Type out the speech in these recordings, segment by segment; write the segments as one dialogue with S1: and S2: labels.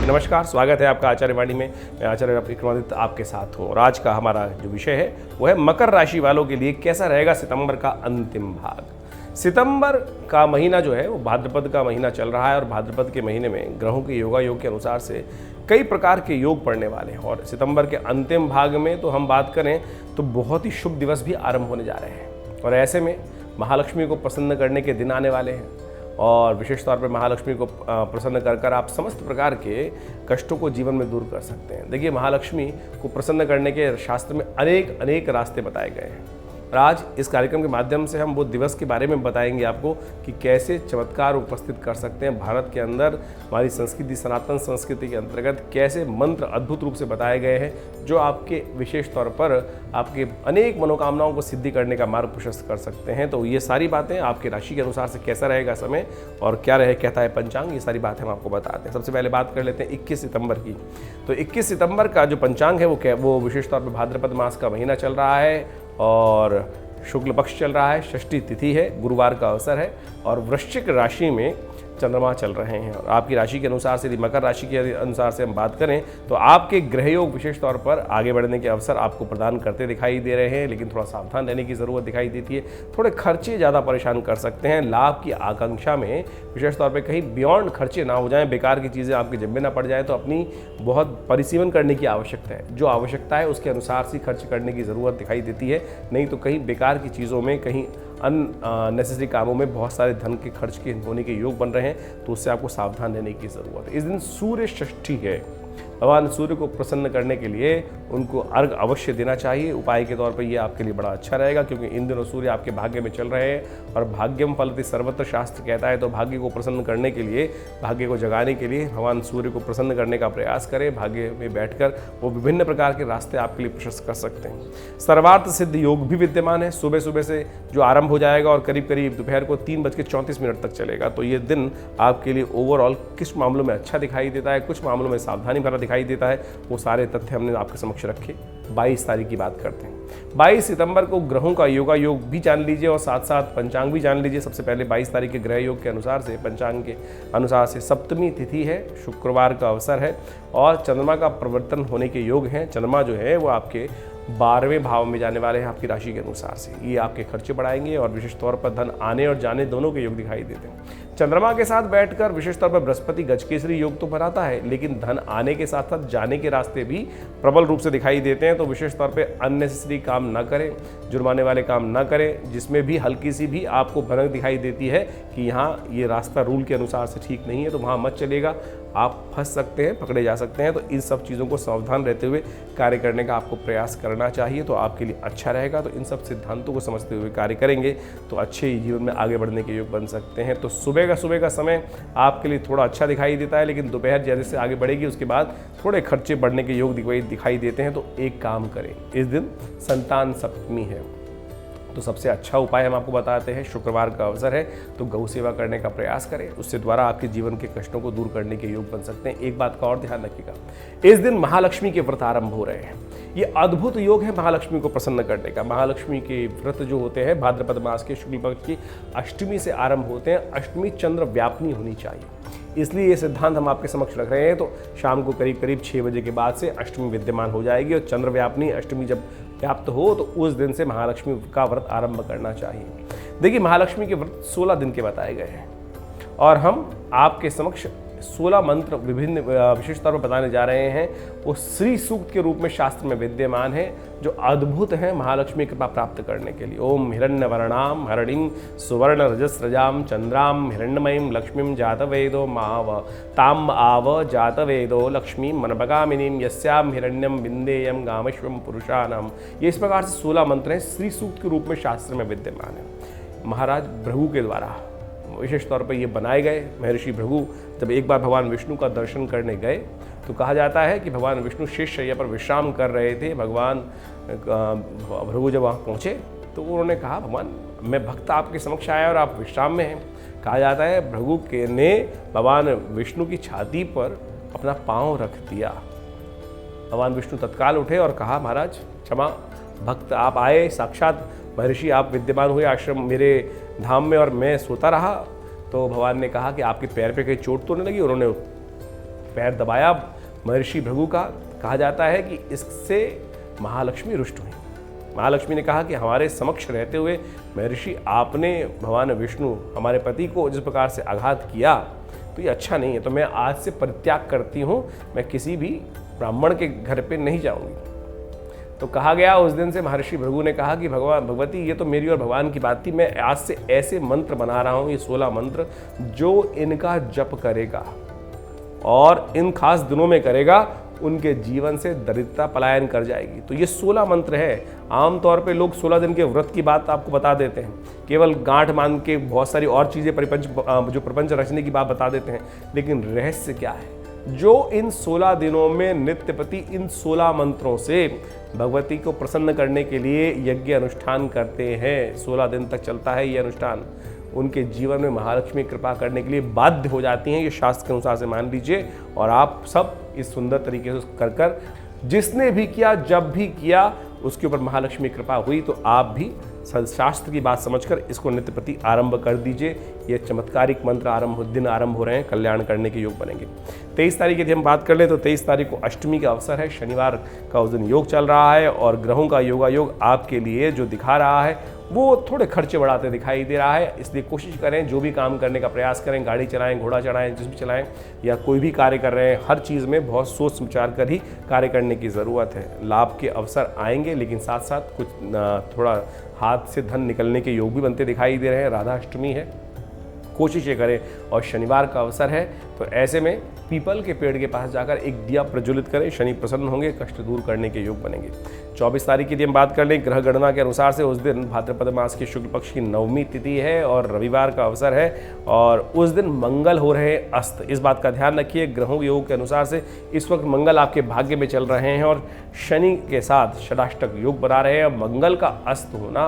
S1: नमस्कार, स्वागत है आपका आचार्य वाणी में। मैं आचार्य विक्रमादित्य आपके साथ हूँ और आज का हमारा जो विषय है वो है मकर राशि वालों के लिए कैसा रहेगा सितंबर का अंतिम भाग। सितंबर का महीना जो है वो भाद्रपद का महीना चल रहा है और भाद्रपद के महीने में ग्रहों के योगायोग के अनुसार से कई प्रकार के योग पड़ने वाले हैं और सितंबर के अंतिम भाग में तो हम बात करें तो बहुत ही शुभ दिवस भी आरंभ होने जा रहे हैं और ऐसे में महालक्ष्मी को प्रसन्न करने के दिन आने वाले हैं और विशेष तौर पर महालक्ष्मी को प्रसन्न कर आप समस्त प्रकार के कष्टों को जीवन में दूर कर सकते हैं। देखिए, महालक्ष्मी को प्रसन्न करने के शास्त्र में अनेक रास्ते बताए गए हैं और आज इस कार्यक्रम के माध्यम से हम वो दिवस के बारे में बताएंगे आपको कि कैसे चमत्कार उपस्थित कर सकते हैं भारत के अंदर। हमारी संस्कृति, सनातन संस्कृति के अंतर्गत कैसे मंत्र अद्भुत रूप से बताए गए हैं जो आपके विशेष तौर पर आपके अनेक मनोकामनाओं को सिद्धि करने का मार्ग प्रशस्त कर सकते हैं। तो ये सारी बातें आपके राशि के अनुसार से कैसा रहेगा समय और क्या रहे कहता है पंचांग, ये सारी बातें हम आपको बताते हैं। सबसे पहले बात कर लेते हैं 21 सितंबर की। तो 21 सितंबर का जो पंचांग है वो विशेष तौर पर भाद्रपद मास का महीना चल रहा है और शुक्ल पक्ष चल रहा है, षष्ठी तिथि है, गुरुवार का अवसर है और वृश्चिक राशि में चंद्रमा चल रहे हैं। और आपकी राशि के अनुसार से, यदि मकर राशि के अनुसार से हम बात करें तो आपके ग्रह योग विशेष तौर पर आगे बढ़ने के अवसर आपको प्रदान करते दिखाई दे रहे हैं, लेकिन थोड़ा सावधान रहने की ज़रूरत दिखाई देती है। थोड़े खर्चे ज़्यादा परेशान कर सकते हैं। लाभ की आकांक्षा में विशेष तौर पर कहीं बियॉन्ड खर्चे ना हो जाएं, बेकार की चीज़ें आपके जेब ना पड़ जाए तो अपनी बहुत परिसीमन करने की आवश्यकता है। जो आवश्यकता है उसके अनुसार से खर्च करने की ज़रूरत दिखाई देती है, नहीं तो कहीं बेकार की चीज़ों में, कहीं अननेसेसरी कामों में बहुत सारे धन के खर्च के होने के योग बन रहे हैं, तो उससे आपको सावधान रहने की ज़रूरत है। इस दिन सूर्य षष्ठी है। भगवान सूर्य को प्रसन्न करने के लिए उनको अर्घ अवश्य देना चाहिए। उपाय के तौर पर ये आपके लिए बड़ा अच्छा रहेगा क्योंकि इन दिनों सूर्य आपके भाग्य में चल रहे हैं और भाग्यम फलति सर्वत्र शास्त्र कहता है। तो भाग्य को प्रसन्न करने के लिए, भाग्य को जगाने के लिए भगवान सूर्य को प्रसन्न करने का प्रयास करें। भाग्य में बैठकर वो विभिन्न प्रकार के रास्ते आपके लिए प्रशस्त कर सकते हैं। सर्वार्थ सिद्ध योग भी विद्यमान है। सुबह सुबह से जो आरंभ हो जाएगा और करीब करीब दोपहर को 3:34 तक चलेगा। तो ये दिन आपके लिए ओवरऑल किस मामलों में अच्छा दिखाई देता है, कुछ मामलों में सावधानी भरा दिखाई देता है, वो सारे तथ्य हमने आपके समक्ष रखे। 22 तारीख की बात करते हैं। 22 सितंबर को ग्रहों का योगा योग भी जान लीजिए और साथ साथ पंचांग भी जान लीजिए। सबसे पहले 22 तारीख के ग्रह योग के अनुसार से, पंचांग के अनुसार से सप्तमी तिथि है, शुक्रवार का अवसर है और चंद्रमा का परिवर्तन होने के योग हैं। चंद्रमा जो है वो आपके 12वें भाव में जाने वाले हैं आपकी राशि के अनुसार से। ये आपके खर्चे बढ़ाएंगे और विशेष तौर पर धन आने और जाने दोनों के योग दिखाई देते हैं। चंद्रमा के साथ बैठकर विशेष तौर पर बृहस्पति गजकेसरी योग तो बनाता है, लेकिन धन आने के साथ साथ जाने के रास्ते भी प्रबल रूप से दिखाई देते हैं। तो विशेष तौर पे अननेसेसरी काम ना करें, जुर्माने वाले काम ना करें, जिसमें भी हल्की सी भी आपको भनक दिखाई देती है कि यहाँ ये रास्ता रूल के अनुसार से ठीक नहीं है, तो वहाँ मत चलेगा, आप फंस सकते हैं, पकड़े जा सकते हैं। तो इन सब चीज़ों को सावधान रहते हुए कार्य करने का आपको प्रयास करना चाहिए, तो आपके लिए अच्छा रहेगा। तो इन सब सिद्धांतों को समझते हुए कार्य करेंगे तो अच्छे जीवन में आगे बढ़ने के योग बन सकते हैं। तो सुबह का समय आपके लिए थोड़ा अच्छा दिखाई देता है, लेकिन दोपहर जैसे से आगे बढ़ेगी उसके बाद थोड़े खर्चे बढ़ने के योग दिखाई देते हैं। तो एक काम करें, इस दिन संतान सप्तमी है, तो सबसे अच्छा उपाय हम आपको बताते हैं। शुक्रवार का अवसर है तो गौ सेवा करने का प्रयास करें, उससे द्वारा आपके जीवन के कष्टों को दूर करने के योग बन सकते हैं। एक बात का और ध्यान रखिएगा, इस दिन महालक्ष्मी के व्रत आरंभ हो रहे हैं। ये अद्भुत योग है महालक्ष्मी को प्रसन्न करने का। महालक्ष्मी के व्रत जो होते हैं भाद्रपद मास के शुक्ल पक्ष की अष्टमी से आरंभ होते हैं। अष्टमी चंद्र व्यापनी होनी चाहिए, इसलिए ये सिद्धांत हम आपके समक्ष रख रहे हैं। तो शाम को करीब 6 बजे के बाद से अष्टमी विद्यमान हो जाएगी और चंद्र व्यापनी अष्टमी जब व्याप्त हो तो उस दिन से महालक्ष्मी का व्रत आरंभ करना चाहिए। देखिए, महालक्ष्मी के व्रत 16 दिन के बताए गए हैं और हम आपके समक्ष 16 मंत्र विभिन्न विशेष तौर पर बताने जा रहे हैं। वो श्री सूक्त के रूप में शास्त्र में विद्यमान है, जो अद्भुत है महालक्ष्मी कृपा प्राप्त करने के लिए। ओम हिरण्यवर्णाम हरणिं सुवर्ण रजस्रजाम चंद्राम हिरण्यमयीं लक्ष्मीं जातवेदो माव ताम आव जातवेदो लक्ष्मी मनभगामिनीं यस्याम हिरण्यम विंदेयम गामश्वम पुरुषानाम। ये इस प्रकार से 16 मंत्र हैं, श्री सूक्त के रूप में शास्त्र में विद्यमान है। महाराज भृगु के द्वारा विशेष तौर पर ये बनाए गए। महर्षि भृगु जब एक बार भगवान विष्णु का दर्शन करने गए तो कहा जाता है कि भगवान विष्णु शेष शैया पर विश्राम कर रहे थे। भगवान भृगु जब वहाँ पहुँचे तो उन्होंने कहा, भगवान मैं भक्त आपके समक्ष आया और आप विश्राम में हैं। कहा जाता है भृगु के ने भगवान विष्णु की छाती पर अपना पाँव रख दिया। भगवान विष्णु तत्काल उठे और कहा, महाराज क्षमा, भक्त आप आए, साक्षात महर्षि आप विद्यमान हुए आश्रम मेरे धाम में और मैं सोता रहा। तो भगवान ने कहा कि आपके पैर पे कहीं चोट तो नहीं लगी। उन्होंने पैर दबाया महर्षि भृगु का। कहा जाता है कि इससे महालक्ष्मी रुष्ट हुई। महालक्ष्मी ने कहा कि हमारे समक्ष रहते हुए महर्षि आपने भगवान विष्णु हमारे पति को जिस प्रकार से आघात किया तो ये अच्छा नहीं है, तो मैं आज से परित्याग करती हूँ, मैं किसी भी ब्राह्मण के घर पे नहीं जाऊँगी। तो कहा गया उस दिन से महर्षि भृगु ने कहा कि भगवती ये तो मेरी और भगवान की बात थी, मैं आज से ऐसे मंत्र बना रहा हूँ, ये 16 मंत्र जो इनका जप करेगा और इन खास दिनों में करेगा उनके जीवन से दरिद्रता पलायन कर जाएगी। तो ये 16 मंत्र है। आमतौर पे लोग 16 दिन के व्रत की बात आपको बता देते हैं, केवल गांठ मान के बहुत सारी और चीज़ें जो प्रपंच रचने की बात बता देते हैं, लेकिन रहस्य क्या है? जो इन 16 दिनों में नित्यपति इन 16 मंत्रों से भगवती को प्रसन्न करने के लिए यज्ञ अनुष्ठान करते हैं, 16 दिन तक चलता है ये अनुष्ठान, उनके जीवन में महालक्ष्मी कृपा करने के लिए बाध्य हो जाती हैं। ये शास्त्र के अनुसार से मान लीजिए। और आप सब इस सुंदर तरीके से कर जिसने भी किया जब भी किया उसके ऊपर महालक्ष्मी कृपा हुई, तो आप भी शास्त्र की बात समझकर इसको नित्यप्रति आरंभ कर दीजिए। ये चमत्कारिक मंत्र दिन आरंभ हो रहे हैं, कल्याण करने के योग बनेंगे। 23 तारीख की हम बात कर ले तो 23 तारीख को अष्टमी का अवसर है, शनिवार का उस दिन योग चल रहा है और ग्रहों का योगायोग आपके लिए जो दिखा रहा है वो थोड़े खर्चे बढ़ाते दिखाई दे रहा है। इसलिए कोशिश करें, जो भी काम करने का प्रयास करें, गाड़ी चलाएं, घोड़ा चढ़ाएं, जिस भी चलाएं या कोई भी कार्य कर रहे हैं, हर चीज़ में बहुत सोच विचार कर ही कार्य करने की ज़रूरत है। लाभ के अवसर आएंगे, लेकिन साथ साथ कुछ थोड़ा हाथ से धन निकलने के योग भी बनते दिखाई दे रहे हैं। राधाष्टमी है, कोशिश ये करें और शनिवार का अवसर है तो ऐसे में पीपल के पेड़ के पास जाकर एक दिया प्रज्वलित करें, शनि प्रसन्न होंगे, कष्ट दूर करने के योग बनेंगे। 24 तारीख की यदि हम बात कर लें ग्रह गणना के अनुसार से उस दिन भाद्रपद मास की शुक्ल पक्ष की 9वीं तिथि है और रविवार का अवसर है और उस दिन मंगल हो रहे हैं अस्त। इस बात का ध्यान रखिए, ग्रहों योग के अनुसार से इस वक्त मंगल आपके भाग्य में चल रहे हैं और शनि के साथ षडाष्टक योग बना रहे हैं। मंगल का अस्त होना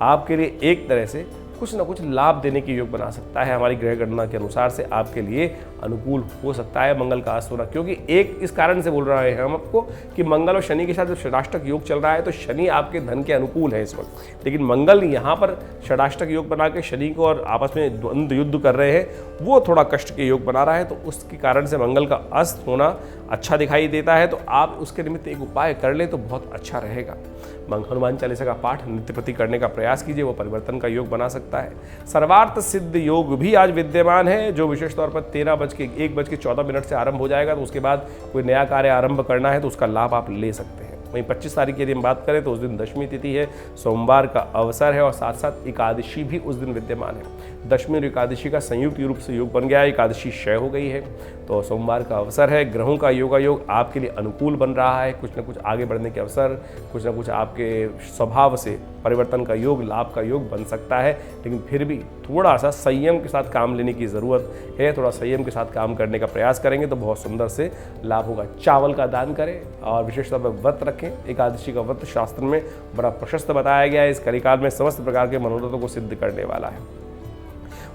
S1: आपके लिए एक तरह से कुछ ना कुछ लाभ देने की योग बना सकता है। हमारी ग्रह गणना के अनुसार से आपके लिए अनुकूल हो सकता है मंगल का अस्त होना, क्योंकि एक इस कारण से बोल रहे हैं हम आपको कि मंगल और शनि के साथ जब षडाष्टक योग चल रहा है तो शनि आपके धन के अनुकूल है इस वक्त, लेकिन मंगल यहाँ पर षडाष्टक योग बना के शनि को और आपस में द्वंद्व युद्ध कर रहे हैं, वो थोड़ा कष्ट के योग बना रहा है। तो उसके कारण से मंगल का अस्त होना अच्छा दिखाई देता है, तो आप उसके निमित्त एक उपाय कर ले तो बहुत अच्छा रहेगा। हनुमान चालीसा का पाठ नित्य प्रति करने का प्रयास कीजिए, वो परिवर्तन का योग बना सकता है। सर्वार्थ सिद्ध योग भी आज विद्यमान है, जो विशेष तौर पर 1:14 से आरंभ हो जाएगा। तो उसके बाद कोई नया कार्य आरंभ करना है तो उसका लाभ आप ले सकते हैं। वहीं 25 तारीख की यदि हम बात करें तो उस दिन दशमी तिथि है, सोमवार का अवसर है और साथ साथ एकादशी भी उस दिन विद्यमान है। दशमी और एकादशी का संयुक्त रूप से योग बन गया है, एकादशी क्षय हो गई है, तो सोमवार का अवसर है। ग्रहों का योगायोग आपके लिए अनुकूल बन रहा है, कुछ ना कुछ आगे बढ़ने के अवसर, कुछ ना कुछ आपके स्वभाव से परिवर्तन का योग, लाभ का योग बन सकता है, लेकिन फिर भी थोड़ा सा संयम के साथ काम लेने की ज़रूरत है। थोड़ा संयम के साथ काम करने का प्रयास करेंगे तो बहुत सुंदर से लाभ होगा। चावल का दान करें और विशेष तौर पर व्रत रखें। एकादशी का व्रत शास्त्र में बड़ा प्रशस्त बताया गया है, इस कलिकाल में समस्त प्रकार के मनोरथों को सिद्ध करने वाला है।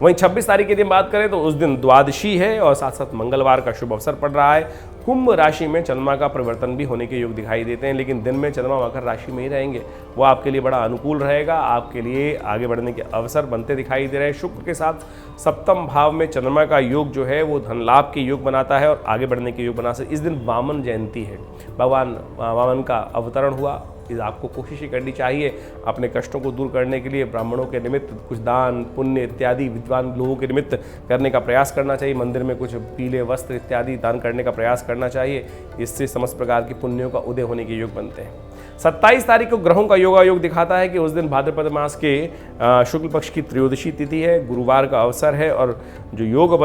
S1: वहीं 26 तारीख की यदि बात करें तो उस दिन द्वादशी है और साथ साथ मंगलवार का शुभ अवसर पड़ रहा है। कुंभ राशि में चंद्रमा का परिवर्तन भी होने के योग दिखाई देते हैं, लेकिन दिन में चंद्रमा मकर राशि में ही रहेंगे, वो आपके लिए बड़ा अनुकूल रहेगा। आपके लिए आगे बढ़ने के अवसर बनते दिखाई दे रहे हैं। शुक्र के साथ सप्तम भाव में चंद्रमा का योग जो है वो धन लाभ के योग बनाता है और आगे बढ़ने के योग बना सकते। इस दिन वामन जयंती है, भगवान वामन का अवतरण हुआ। आपको कोशिश ही करनी चाहिए अपने कष्टों को दूर करने के लिए ब्राह्मणों के निमित्त कुछ दान पुण्य इत्यादि विद्वान लोगों के निमित्त करने का प्रयास करना चाहिए। मंदिर में कुछ पीले वस्त्र इत्यादि दान करने का प्रयास करना चाहिए, इससे समस्त प्रकार के पुण्यों का उदय होने के योग बनते हैं। 27 तारीख को ग्रहों का योगायोग दिखाता है कि उस दिन भाद्रपद मास के शुक्ल पक्ष की त्रयोदशी तिथि है, गुरुवार का अवसर है और जो योग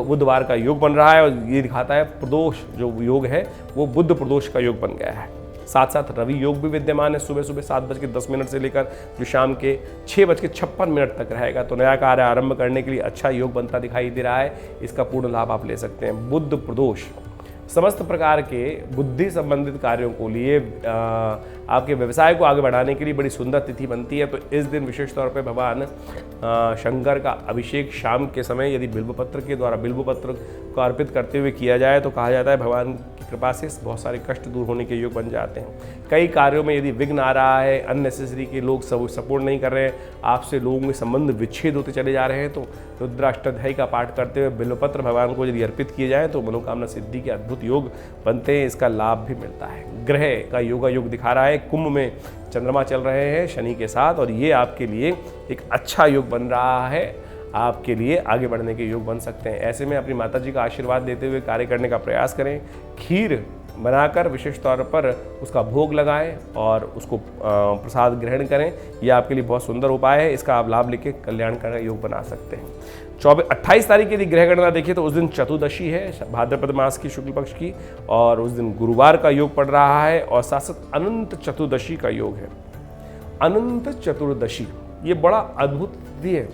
S1: बुधवार का योग बन रहा है और ये दिखाता है प्रदोष जो योग है वो बुध प्रदोष का योग बन गया है। साथ साथ रवि योग भी विद्यमान है, सुबह 7:10 से लेकर जो शाम के 6:56 तक रहेगा। तो नया कार्य आरंभ करने के लिए अच्छा योग बनता दिखाई दे रहा है, इसका पूर्ण लाभ आप ले सकते हैं। बुध प्रदोष समस्त प्रकार के बुद्धि संबंधित कार्यों को लिए आपके व्यवसाय को आगे बढ़ाने के लिए बड़ी सुंदर तिथि बनती है। तो इस दिन विशेष तौर पे भगवान शंकर का अभिषेक शाम के समय यदि बिल्वपत्र के द्वारा बिल्वपत्र को अर्पित करते हुए किया जाए तो कहा जाता है भगवान की की कृपा से बहुत सारे कष्ट दूर होने के योग बन जाते हैं। कई कार्यों में यदि विघ्न आ रहा है, अननेसेसरी के लोग सब सपोर्ट नहीं कर रहे हैं, आपसे लोगों के संबंध विच्छेद होते चले जा रहे हैं, तो रुद्राष्टध्यायी का पाठ करते हुए बिल्वपत्र भगवान को यदि अर्पित किए जाए तो मनोकामना सिद्धि के अद्भुत योग बनते हैं। इसका लाभ भी मिलता है। ग्रह का योगा योग दिखा रहा है, कुंभ में चंद्रमा चल रहे हैं शनि के साथ, और ये आपके लिए एक अच्छा योग बन रहा है, आपके लिए आगे बढ़ने के योग बन सकते हैं। ऐसे में अपनी माता जी का आशीर्वाद देते हुए कार्य करने का प्रयास करें। खीर बनाकर विशेष तौर पर उसका भोग लगाएं और उसको प्रसाद ग्रहण करें। यह आपके लिए बहुत सुंदर उपाय है, इसका आप लाभ लेके कल्याण का योग बना सकते हैं। 28 तारीख की यदि ग्रह गणना देखिए तो उस दिन चतुर्दशी है भाद्रपद मास की शुक्ल पक्ष की, और उस दिन गुरुवार का योग पड़ रहा है, और साथ साथ अनंत चतुर्दशी का योग है। अनंत चतुर्दशी ये बड़ा अद्भुत तिथि है,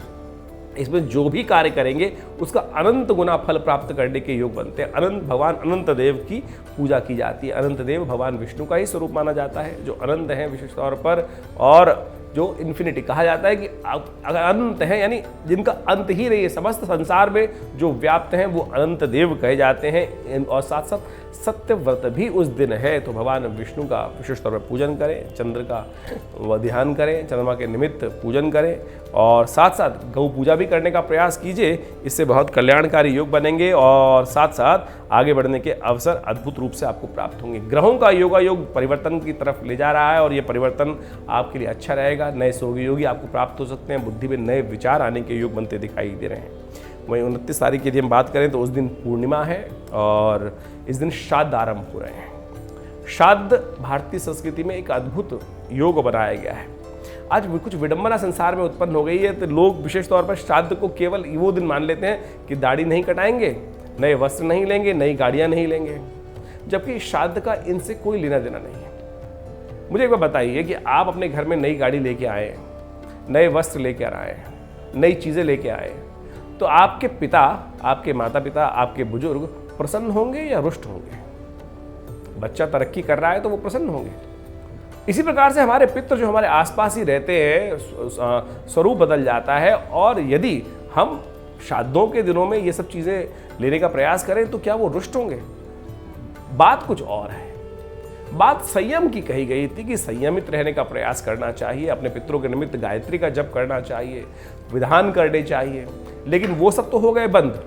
S1: इसमें जो भी कार्य करेंगे उसका अनंत गुना फल प्राप्त करने के योग बनते हैं। अनंत भगवान अनंत देव की पूजा की जाती है। अनंत देव भगवान विष्णु का ही स्वरूप माना जाता है, जो अनंत हैं विशेष तौर पर, और जो इन्फिनिटी कहा जाता है कि अगर अनंत है यानी जिनका अंत ही नहीं है, समस्त संसार में जो व्याप्त हैं वो अनंत देव कहे जाते हैं। और साथ साथ सत्य व्रत भी उस दिन है, तो भगवान विष्णु का विशेष तौर पर पूजन करें, चंद्र का ध्यान करें, चंद्रमा के निमित्त पूजन करें, और साथ साथ गौ पूजा भी करने का प्रयास कीजिए। इससे बहुत कल्याणकारी योग बनेंगे और साथ साथ आगे बढ़ने के अवसर अद्भुत रूप से आपको प्राप्त होंगे। ग्रहों का योगा योग परिवर्तन की तरफ ले जा रहा है, और ये परिवर्तन आपके लिए अच्छा रहेगा। नए योगी आपको प्राप्त हो सकते हैं, बुद्धि में नए विचार आने के योग बनते दिखाई दे रहे हैं। वहीं 29 तारीख की यदि हम बात करें तो उस दिन पूर्णिमा है, और इस दिन श्राद्ध आरंभ हो रहे हैं। श्राद्ध भारतीय संस्कृति में एक अद्भुत योग बनाया गया है। आज कुछ विडंबना संसार में उत्पन्न हो गई है, तो लोग विशेष तौर पर श्राद्ध को केवल वो दिन मान लेते हैं कि दाढ़ी नहीं कटाएंगे, नए वस्त्र नहीं लेंगे, नई गाड़ियां नहीं लेंगे, जबकि श्राद्ध का इनसे कोई लेना देना नहीं है। मुझे एक बार बताइए कि आप अपने घर में नई गाड़ी लेके आए, नए वस्त्र लेके आए, नई चीज़ें लेके आए, तो आपके पिता, आपके माता पिता, आपके बुजुर्ग प्रसन्न होंगे या रुष्ट होंगे? बच्चा तरक्की कर रहा है तो वो प्रसन्न होंगे। इसी प्रकार से हमारे पितृ जो हमारे आसपास ही रहते हैं, स्वरूप बदल जाता है, और यदि हम श्राद्धों के दिनों में ये सब चीज़ें लेने का प्रयास करें तो क्या वो रुष्ट होंगे? बात कुछ और है। बात संयम की कही गई थी कि संयमित रहने का प्रयास करना चाहिए, अपने पितरों के निमित्त गायत्री का जप करना चाहिए, विधान करने चाहिए, लेकिन वो सब तो हो गए बंद।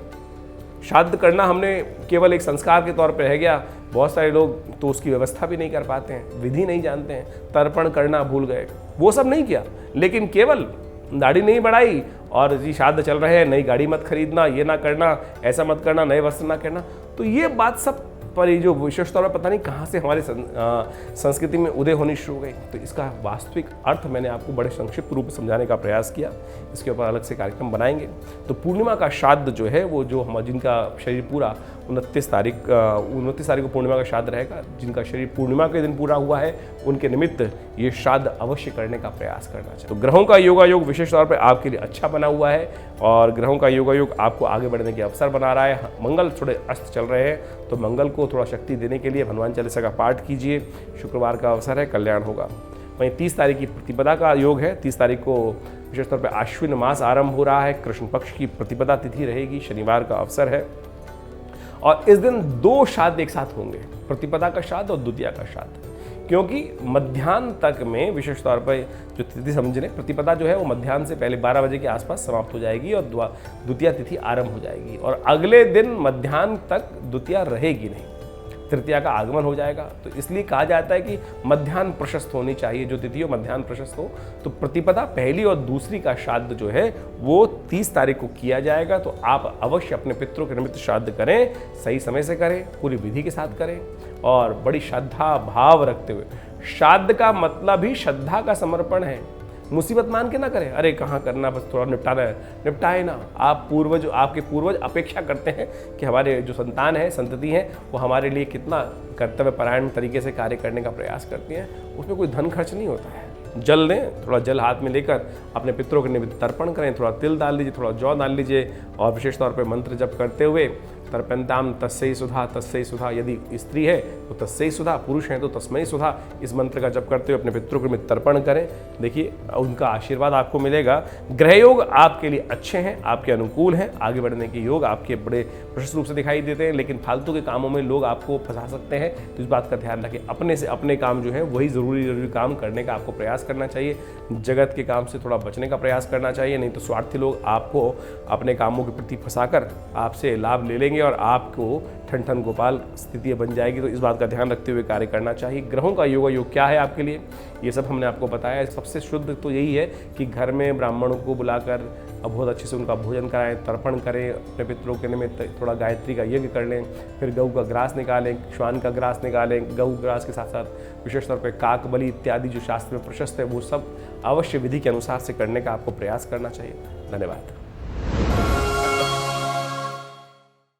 S1: श्राद्ध करना हमने केवल एक संस्कार के तौर पर रह गया। बहुत सारे लोग तो उसकी व्यवस्था भी नहीं कर पाते हैं, विधि नहीं जानते हैं, तर्पण करना भूल गए, वो सब नहीं किया, लेकिन केवल दाढ़ी नहीं बढ़ाई और जी श्राद्ध चल रहे हैं, नई गाड़ी मत खरीदना, ये ना करना, ऐसा मत करना, नए वस्त्र ना करना। तो ये बात सब पर ये जो विशेष तौर पर पता नहीं कहाँ से हमारे संस्कृति में उदय होनी शुरू हो गई। तो इसका वास्तविक अर्थ मैंने आपको बड़े संक्षिप्त रूप में समझाने का प्रयास किया। इसके ऊपर अलग से कार्यक्रम बनाएंगे। तो पूर्णिमा का श्राद्ध जो है वो जो हम जिनका शरीर पूरा 29 तारीख को पूर्णिमा का श्राद्ध रहेगा, जिनका शरीर पूर्णिमा के दिन पूरा हुआ है उनके निमित्त ये श्राद्ध अवश्य करने का प्रयास करना चाहिए। तो ग्रहों का योगा योग विशेष तौर पर आपके लिए अच्छा बना हुआ है, और ग्रहों का योगा योग आपको आगे बढ़ने के अवसर बना रहा है। मंगल थोड़े अस्त चल रहे हैं, तो मंगल को थोड़ा शक्ति देने के लिए हनुमान चालीसा का पाठ कीजिए। शुक्रवार का अवसर है, कल्याण होगा। वहीं 30 तारीख की प्रतिपदा का योग है। 30 तारीख को विशेष तौर पर आश्विन मास आरंभ हो रहा है, कृष्ण पक्ष की प्रतिपदा तिथि रहेगी, शनिवार का अवसर है, और इस दिन 2 श्राद्ध एक साथ होंगे, प्रतिपदा का श्राद्ध और द्वितीया का श्राद्ध। क्योंकि मध्याह्न तक में विशेष तौर पर जो तिथि समझ लें, प्रतिपदा जो है वो मध्याह्न से पहले 12 बजे के आसपास समाप्त हो जाएगी और द्वितीया तिथि आरंभ हो जाएगी, और अगले दिन मध्याह्न तक द्वितीया रहेगी नहीं, तृतीया का आगमन हो जाएगा। तो इसलिए कहा जाता है कि मध्याह्न प्रशस्त होनी चाहिए, जो तिथि हो मध्याह्न प्रशस्त हो। तो प्रतिपदा पहली और दूसरी का श्राद्ध जो है वो 30 तारीख को किया जाएगा। तो आप अवश्य अपने पितरों के निमित्त श्राद्ध करें, सही समय से करें, पूरी विधि के साथ करें और बड़ी श्रद्धा भाव रखते हुए। श्राद्ध का मतलब ही श्रद्धा का समर्पण है। मुसीबत मान के ना करें, अरे कहाँ करना, बस थोड़ा निपटाना है, निपटाए ना। आपके पूर्वज अपेक्षा करते हैं कि हमारे जो संतान है, संतति है, वो हमारे लिए कितना कर्तव्य परायण तरीके से कार्य करने का प्रयास करती हैं। उसमें कोई धन खर्च नहीं होता है। जल दें, थोड़ा जल हाथ में लेकर अपने पितरों के निमित्त तर्पण करें, थोड़ा तिल डाल लीजिए, थोड़ा जौ डाल लीजिए, और विशेष तौर पर मंत्र जप करते हुए तर्पयन्ताम तस्यै सुधा तस्यै सुधा। यदि स्त्री है तो तस्यै सुधा, पुरुष है तो तस्मै सुधा। इस मंत्र का जप करते हुए अपने पितरों को तर्पण करें। देखिए उनका आशीर्वाद आपको मिलेगा। ग्रह योग आपके लिए अच्छे हैं, आपके अनुकूल हैं, आगे बढ़ने के योग आपके बड़े प्रशस्त रूप से दिखाई देते हैं, लेकिन फालतू के कामों में लोग आपको फंसा सकते हैं, तो इस बात का ध्यान रखें। अपने से अपने काम जो है वही ज़रूरी काम करने का आपको प्रयास करना चाहिए। जगत के काम से थोड़ा बचने का प्रयास करना चाहिए, नहीं तो स्वार्थी लोग आपको अपने कामों के प्रति फंसाकर आपसे लाभ ले लेंगे और आपको ठन ठन गोपाल स्थिति बन जाएगी। तो इस बात का ध्यान रखते हुए कार्य करना चाहिए। ग्रहों का योग क्या है आपके लिए, ये सब हमने आपको बताया। सबसे शुद्ध तो यही है कि घर में ब्राह्मणों को बुलाकर बहुत अच्छे से उनका भोजन कराएं, तर्पण करें, अपने पितरों के निमित्त थोड़ा गायत्री का यज्ञ कर लें, फिर गऊ का ग्रास निकालें, श्वान का ग्रास निकालें। गऊ ग्रास के साथ साथ विशेष तौर पर काक बलि इत्यादि जो शास्त्र में प्रशस्त है वो सब अवश्य विधि के अनुसार से करने का आपको प्रयास करना चाहिए। धन्यवाद।